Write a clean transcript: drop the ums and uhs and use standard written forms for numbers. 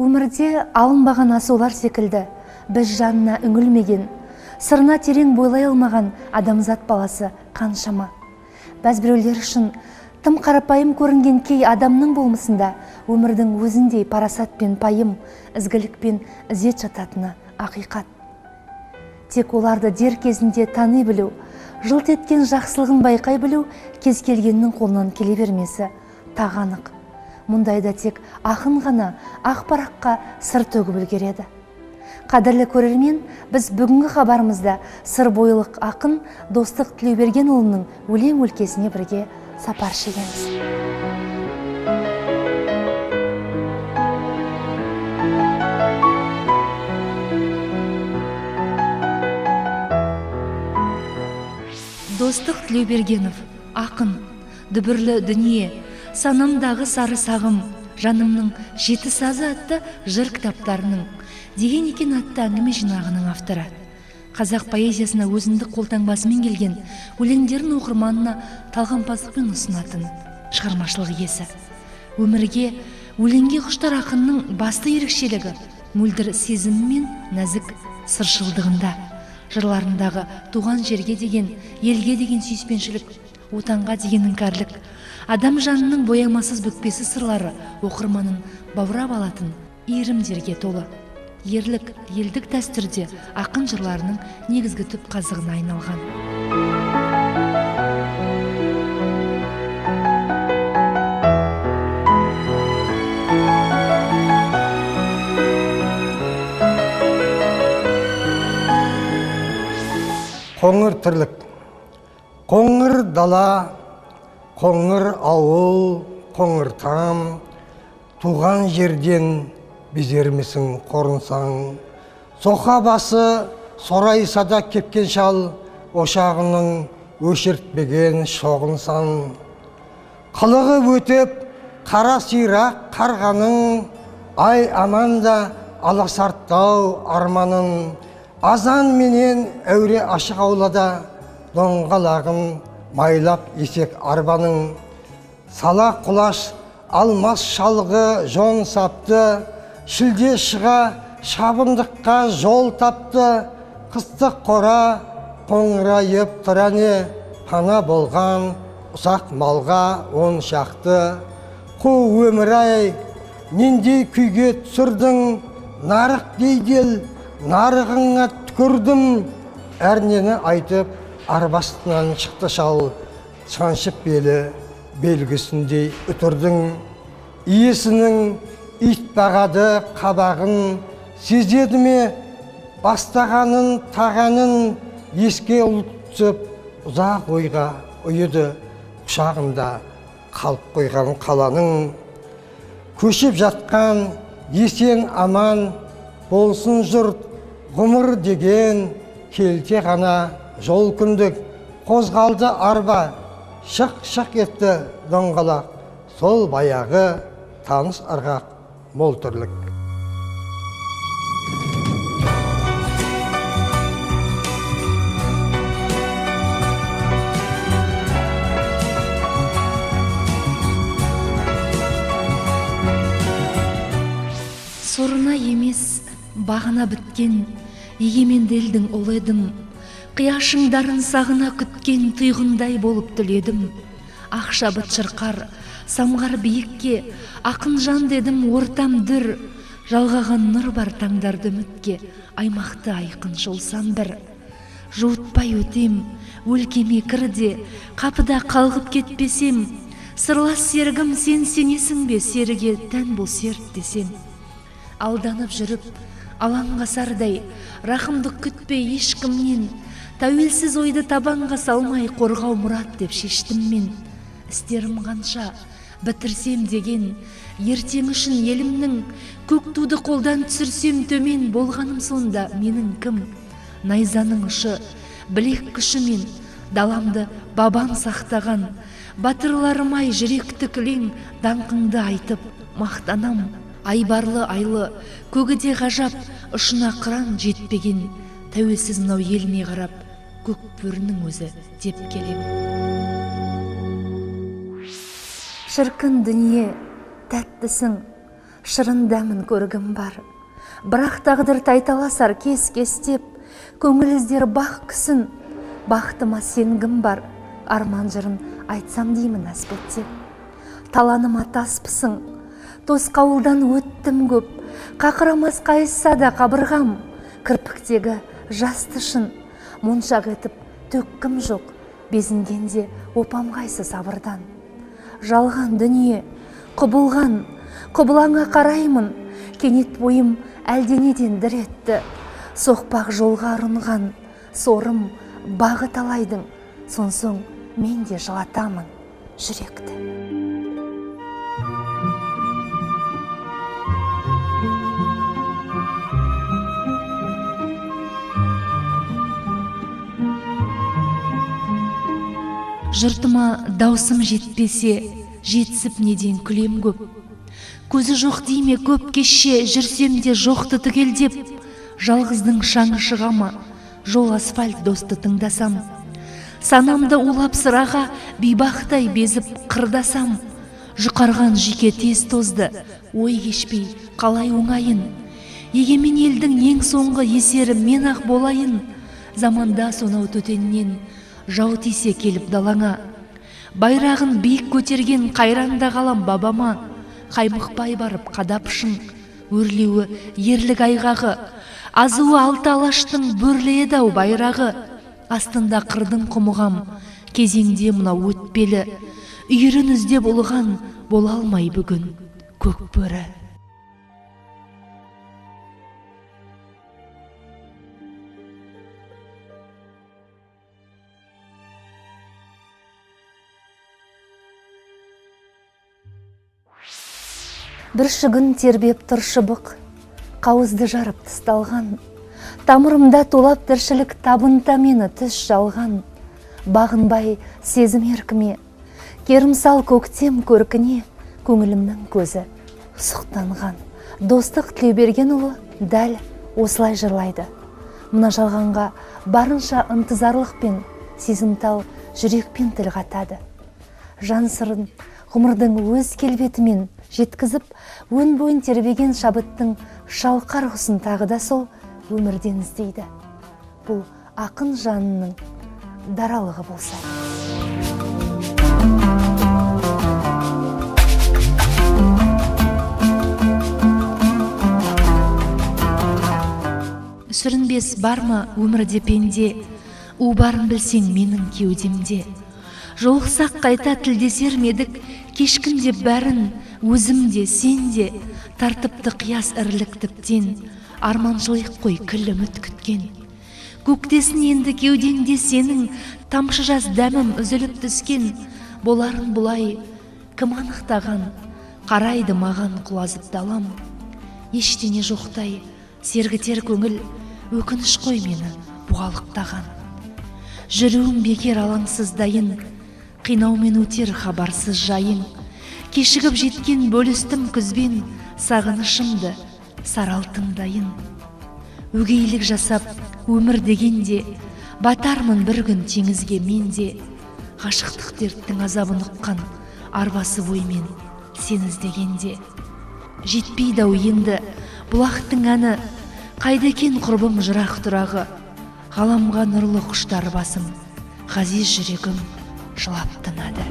Өмірде алынбаған асулар секілді біз жанына үңілмеген, сырына терең бойлай алмаған адамзат баласы қаншама. Бәзбіреулер үшін тым қарапайым көрінген кей адамның болмысында өмірдің өзіндей парасат пен пайым, ізгілік пен ізет жататыны ақиқат. Тек оларды дер кезінде тани білу, жылт еткен жақсылығын байқай білу кез келгеннің қолынан келе бермесі тағанық. Мұндайда тек ақын ғана ақ параққа сыр төгіп үлгереді. Қадірлі көрермен, біз бүгінгі хабарымызда сыр бойлық ақын Достық Тілеубергенұлының өлең өлкесіне бірге сапар шегеміз. Достық Тілеубергенов, ақын, дүбірлі дүние, санамдағы сары сағым, жанымның жеті сазы атты жыр кітаптарының деген екен атты әңгіме жинағының авторы. Қазақ поэзиясына өзіндік қолтаңбасымен келген өлеңдерін оқырманына талғампаздықпен ұсынатын шығармашылық иесі. Өмірге, өлеңге құштар ақынның басты ерекшелігі мөлдір сезімі мен нәзік сыршылдығында. Жырларындағы туған жерге деген, елге деген сүйіспеншілік, отанға деген іңкәрлік, адам жанының боямасыз бүкпесі сырлары оқырманын баурап алатын иірімдерге толы. Ерлік, елдік дәстүрде ақын жырларының негізгі түп қазығына айналған. Қоңыр тірлік, қоңыр дала, қоңыр ауыл, қоңыр там, туған жерден безермісің қорынсаң. Соқа басы сорайсада кепкен шал, ошағының өшіртпеген шоғынсан. Қылығы өтеп, қара сирақ қарғаның, ай аманда аласарттау арманын. Азан менен әуре ашық аулада, доңғалағын майлап есек арбаның. Сала құлаш алмас шалғы жон сапты, шілде шыға шабындыққа жол тапты. Қыстық қора қоңырайып тұране, пана болған ұсақ малға он шақты. Қу өмір-ай, нендей күйге түсірдің, нарық дейдел, нарығыңа түкірдім. Әрнені айтып, арбастынан шықты шал, шаншып белі белгісіндей үтірдің. Иесінің ит бағады қабағын, сезеді ме бастағанын тағанын. Еске ұлтсып ұзақ ойға ұйыды, құшағында қалып қойған қаланың. Көшіп жатқан есен аман болсын жұрт, ғұмыр деген келте ғана жол күндік. Қозғалды арба, шық-шық етті доңғалақ, сол баяғы таныс ырғақ мол түрлік. Сорына емес, бағына біткен егеменді елдің ұлы едім. Қияшыңдарын сағына күткен тұйғындай болып түледім. Ақша бұт шырқар, самғар биікке, ақын жан дедім ортам дүр. Жалғаған нұр бар таңдарды үмітке, аймақты айқын шолсам бір. Жуытпай өтем, өлкеме кірде, қапыда қалғып кетпесем. Сырлас сергім сен сенесің бе, серіге тән бұл серт десем. Алданып жүріп, алаңға сардай, рахымдық күтпей ешкімнен. Тәуелсіз ойды табанға салмай қорғау мұрат деп шештім мен. Істерім қанша, бітірсем деген, ертең үшін елімнің, көк туды қолдан түсірсем төмен, болғаным сонда менің кім? Найзаның ұшы, білек күшімен, даламды бабам сақтаған. Батырларым-ай, жүректі кілең, даңқыңды айтып мақтанам. Айбарлы айлы, көгіде ғажап, ұшына қыран жетпеген. Тәуелсіз мынау еліне қарап, көк бөрінің өзі деп келем. Шіркін дүние, тәттісің, шырын дәмін көргім бар. Бірақ тағдыр тайталасар кес-кестеп, көңіл іздер бақ күсін, бақытыма сенгім бар. Арман жырын айтсам деймін әспеттеп. Таланыма таспысың, тосқауылдан өттім көп, қақырамас қайысса да қабырғам, кірпіктегі жасты шын, моншақ етіп төккім жоқ, безінгенде опам қайсы сабырдан. Жалған дүние, құбылған, құбылаңа қараймын, кенет бойым әлденеден дір етті. Соқпақ жолға ұрынған, сорым бағы талайдың, сонсоң мен де жылатамын жүректі. Жұртыма даусым жетпесе, жетсіп неден күлем көп. Көзі жоқ дейме көп кеше, жүрсемде жоқты түгелдеп. Жалғыздың шаңы шығама, жол асфальт досты тыңдасам. Санамды улап сыраға, бейбақтай безіп қырдасам. Жұқарған жүйке тез тозды, ой кешпей қалай оңайын. Егемен елдің ең соңғы есері мен ақ болайын. Заманда сонау төтеннен жау тисе келіп далаңа. Байрағын биік көтерген қайранда қалам бабама. Қаймықпай барып қадапшың, өрлеуі ерлік айғағы. Азуы алты алаштың бүрледі-ау байрағы. Астында қырдың құмығам, кезеңде мынау өтпелі. Үйірін іздеп ұлыған, бола алмай бүгін көк бөрі. Бір шүгін тербеп тұр шыбық, қауызды жарып тысталған. Тамырымда толап тіршілік табынта мені түс жалған. Бағынбай сезім еркіме, керімсал көктем көркіне, көңілімнің көзі сұқтанған. Достық тілеуберген ұлы дәл осылай жырлайды. Мына жалғанға барынша ынтызарлықпен, сезімтал жүрекпен тіл қатады. Жан сырын ғұмырдың өз келбетімен жеткізіп, өн бойын тербеген шабыттың шалқар құсын тағы да сол өмірден іздейді. Бұл ақын жанының даралығы болса. Сүрінбес бар ма өмірде пенде, у барын білсең менің кеудемде. Жолықсақ қайта тілдесер медік, кешкінде бәрін өзімде, сенде, тартыпты қияс ірлік тіптен, арманшылық қой кіл үміт күткен. Көктесін енді кеудеңде сенің, тамшы жас дәмім үзіліп түскен. Боларын бұлай, кім анықтаған, қарайды маған құлазып далам. Ештене жоқтай, сергітер көңіл, өкініш қой мені бұғалықтаған. Жүруім бекер алаңсыз дайын, қинаумен өтер хабарсыз жайың. Кешігіп жеткен бөлістім күзбен, сағынышымды саралтыңдайын. Өгейлік жасап өмір дегенде, батармын бір күн теңізге менде. Ғашықтық дерттің азабын ұққан, арбасы боймен сен іздегенде. Жетпейді-ау енді бұлақтың әні, қайда екен құрбым жырақ тұрағы. Ғаламға нұрлы құштар басым, ғазиз жүрегім жылап тынады.